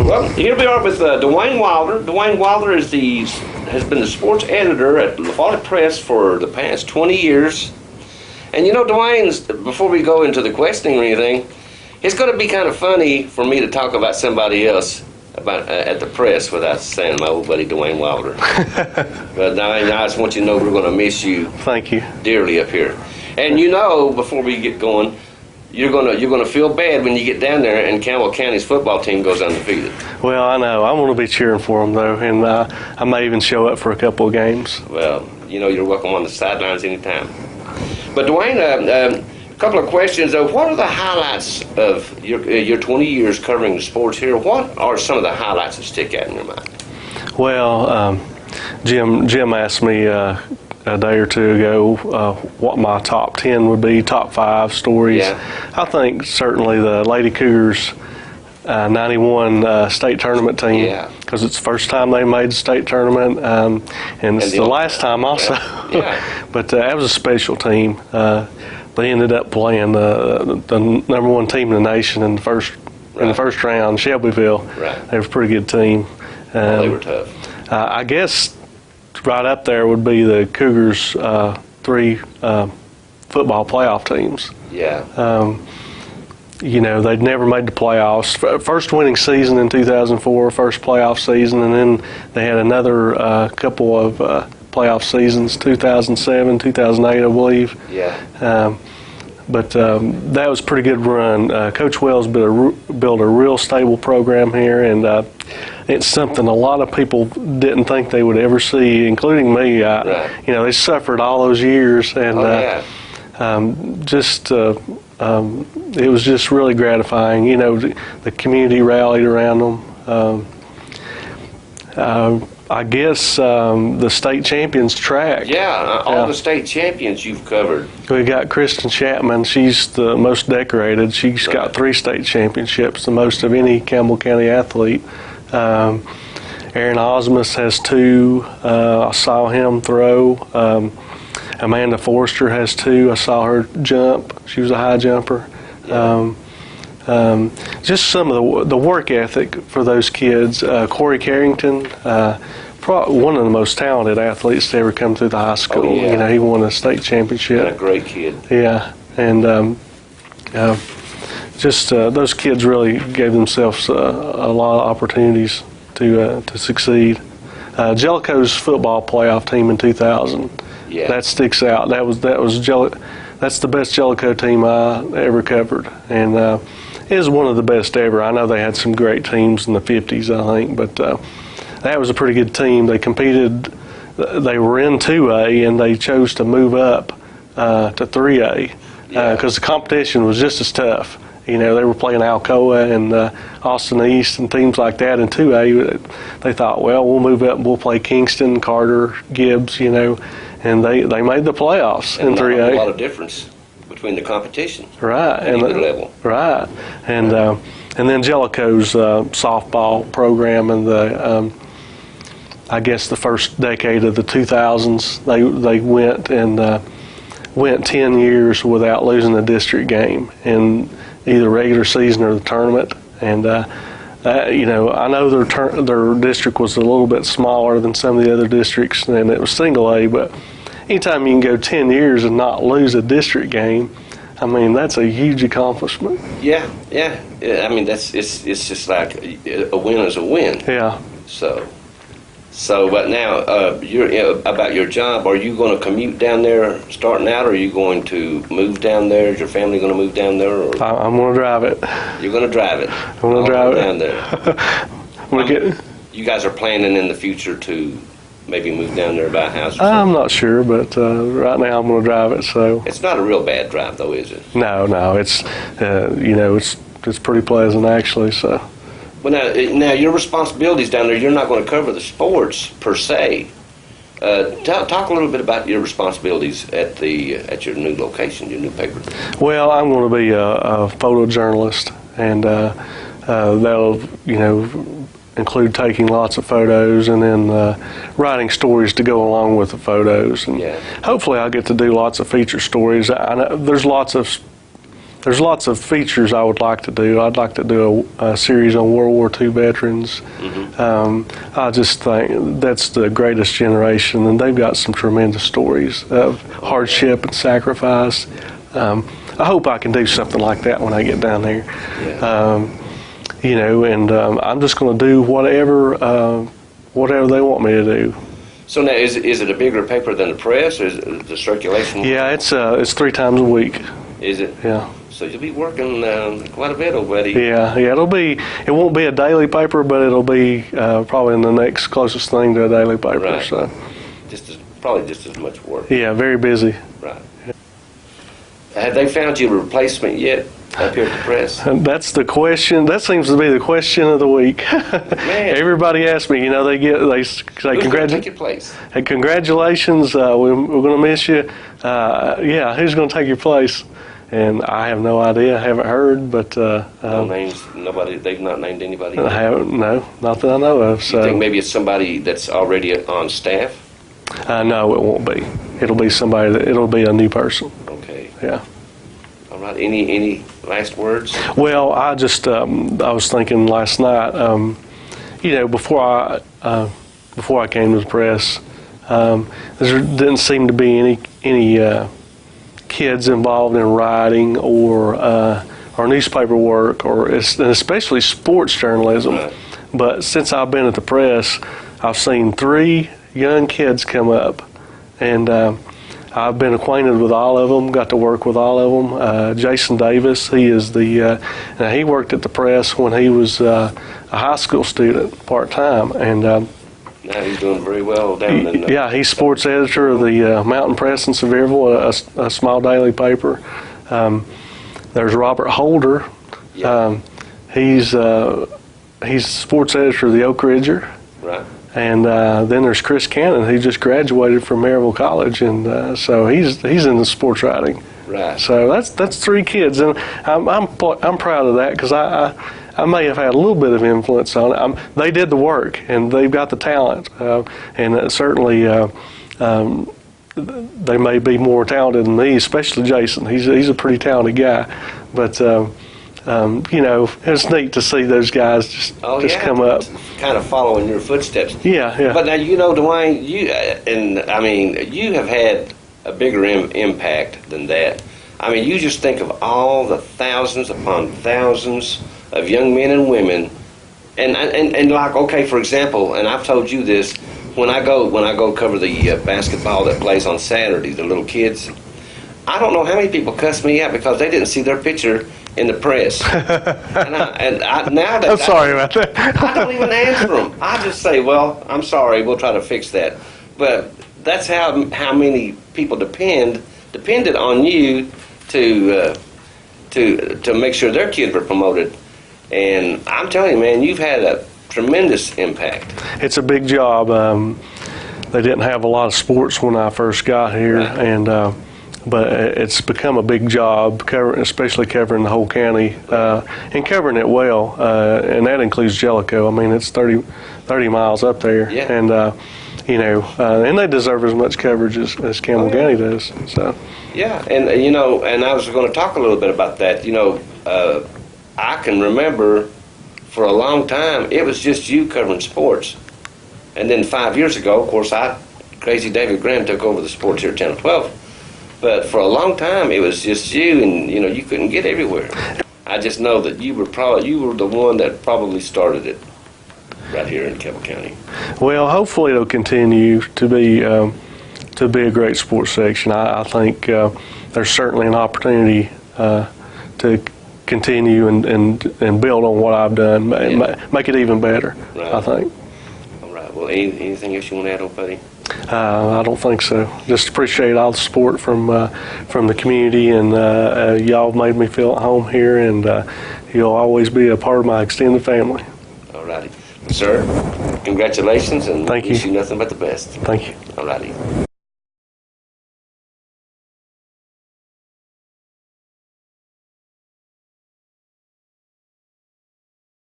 Well, here we are with Dwane Wilder. Dwane Wilder has been the sports editor at La Follette Press for the past 20 years. And you know, Dwane's, before we go into the questioning or anything, it's going to be kind of funny for me to talk about somebody else about at the press without saying my old buddy Dwane Wilder. But now I just want you to know we're going to miss you. Thank you. Dearly up here. And you know, before we get going, you're gonna feel bad when you get down there and Campbell County's football team goes undefeated. Well, I know. I'm going to be cheering for them, though, and I may even show up for a couple of games. Well, you know, you're welcome on the sidelines anytime. But Dwane, a couple of questions. What are the highlights of your 20 years covering the sports here? What are some of the highlights that stick out in your mind? Well, Jim asked me a day or two ago what my top 10 would be, top 5 stories. Yeah. I think certainly the Lady Cougars 91 state tournament team, because it's the first time they made the state tournament, and it's the last time also. Yeah. But that was a special team. They ended up playing the number 1 team in the nation in the first round, Shelbyville. Right. They were a pretty good team. They were tough. I guess right up there would be the Cougars' 3 football playoff teams. Yeah. You know, they'd never made the playoffs. First winning season in 2004, first playoff season, and then they had another couple of playoff seasons, 2007, 2008, I believe. Yeah. But that was a pretty good run. Coach Wells built a real stable program here, and it's something a lot of people didn't think they would ever see, including me. Right. You know, they suffered all those years, and it was just really gratifying. You know, the community rallied around them. I guess the state champions track. Yeah, all the state champions you've covered. We got Kristen Chapman. She's the most decorated. She's got 3 state championships, the most of any Campbell County athlete. Aaron Osmus has 2. I saw him throw. Amanda Forrester has 2. I saw her jump. She was a high jumper. Yeah. Just some of the work ethic for those kids. Corey Carrington, probably one of the most talented athletes to ever come through the high school. Oh, yeah. You know, he won a state championship. And a great kid. Yeah, and those kids really gave themselves a lot of opportunities to succeed. Jellicoe's football playoff team in 2000. Yeah. That sticks out. That's the best Jellicoe team I ever covered, and it was one of the best ever. I know they had some great teams in the 50s, I think, but that was a pretty good team. They competed. They were in 2A, and they chose to move up to 3A because the competition was just as tough. You know, they were playing Alcoa and Austin East and teams like that in 2A. They thought, well, we'll move up and we'll play Kingston, Carter, Gibbs, you know, and they made the playoffs in 3A. A lot of difference between the competition. Right. And the level. Right. And then Jellicoe's softball program and the I guess the first decade of the 2000s, they went 10 years without losing a district game in either regular season or the tournament. And you know, I know their district was a little bit smaller than some of the other districts, and it was single A, but anytime you can go 10 years and not lose a district game, I mean, that's a huge accomplishment. Yeah. I mean, it's just like a win is a win. Yeah. So, but now, about your job, are you going to commute down there starting out, or are you going to move down there? Is your family going to move down there? Or? I'm going to drive it. You're going to drive it? I'm going to drive it. Down there. You guys are planning in the future to maybe move down there, buy a house or something? I'm not sure, but right now I'm going to drive it. So it's not a real bad drive, though, is it? No, it's you know, it's pretty pleasant actually. So. Well, now your responsibilities down there, you're not going to cover the sports per se. Talk a little bit about your responsibilities at your new location, your new paper. Well, I'm going to be a photojournalist, and that'll, you know, include taking lots of photos and then writing stories to go along with the photos. And hopefully I'll get to do lots of feature stories. I know there's lots of there's lots of features I would like to do. I'd like to do a series on World War II veterans. I just think that's the greatest generation, and they've got some tremendous stories of hardship and sacrifice. I hope I can do something like that when I get down there. You know, and I'm just going to do whatever they want me to do. So now, is it a bigger paper than the press, or is it the circulation? Yeah, it's 3 times a week. Is it? Yeah. So you'll be working quite a bit, old buddy. Yeah. It won't be a daily paper, but it'll be probably the next closest thing to a daily paper. Right. So. Probably just as much work. Yeah, very busy. Right. Have they found you a replacement yet up here at the press? That's the question. That seems to be the question of the week. Man. Everybody asks me. You know, they say Who's going to take your place? Hey, congratulations. We're going to miss you. Yeah, who's going to take your place? And I have no idea. I haven't heard, but No names. Nobody. They've not named anybody. No, not that I know of. So you think maybe it's somebody that's already on staff? No, it won't be. It'll be somebody. It'll be a new person. Okay. Yeah. All right. Any last words? Well, I was thinking last night. You know, before I came to the press, there didn't seem to be any kids involved in writing or newspaper work, and especially sports journalism. Right. But since I've been at the press, I've seen 3 young kids come up, and I've been acquainted with all of them, got to work with all of them. Jason Davis, he worked at the press when he was a high school student part-time, and Now he's doing very well down in... yeah, he's sports editor of the Mountain Press in Sevierville, a small daily paper. There's Robert Holder. Yeah. He's sports editor of the Oak Ridger. Right. And then there's Chris Cannon, who just graduated from Maryville College, and so he's in the sports writing. Right. So that's 3 kids, and I'm proud of that, because I may have had a little bit of influence on it. They did the work, and they've got the talent, and certainly they may be more talented than me, especially Jason. He's a pretty talented guy, but you know, it's neat to see those guys just come up, kind of following your footsteps. Yeah. But now, you know, Dwane, you have had a bigger impact than that. I mean, you just think of all the thousands upon thousands of young men and women, and like, okay, for example, and I've told you this, when I go cover the basketball that plays on Saturday, the little kids, I don't know how many people cuss me out because they didn't see their picture in the press. I'm sorry about that. I don't even answer them. I just say, well, I'm sorry, we'll try to fix that. But that's how many people depended on you to make sure their kids were promoted. And I'm telling you, man, you've had a tremendous impact. It's a big job. They didn't have a lot of sports when I first got here, right. and but it's become a big job, especially covering the whole county, and covering it well, and that includes Jellicoe. I mean, it's 30 miles up there, yeah. And you know, and they deserve as much coverage as Campbell County does. So. Yeah, and you know, and I was going to talk a little bit about that. You know, I can remember for a long time it was just you covering sports, and then 5 years ago, of course, Crazy David Graham took over the sports here at Channel 12. But for a long time, it was just you, and you know, you couldn't get everywhere. I just know that you were the one that probably started it right here in Campbell County. Well, hopefully it'll continue to be a great sports section. I think there's certainly an opportunity to continue and build on what I've done, make it even better. Right. I think. All right. Well, anything else you want to add, old buddy? I don't think so. Just appreciate all the support from the community, and y'all made me feel at home here, and you'll always be a part of my extended family. All righty. Sir, congratulations, and Thank you. Wish you nothing but the best. Thank you. All righty.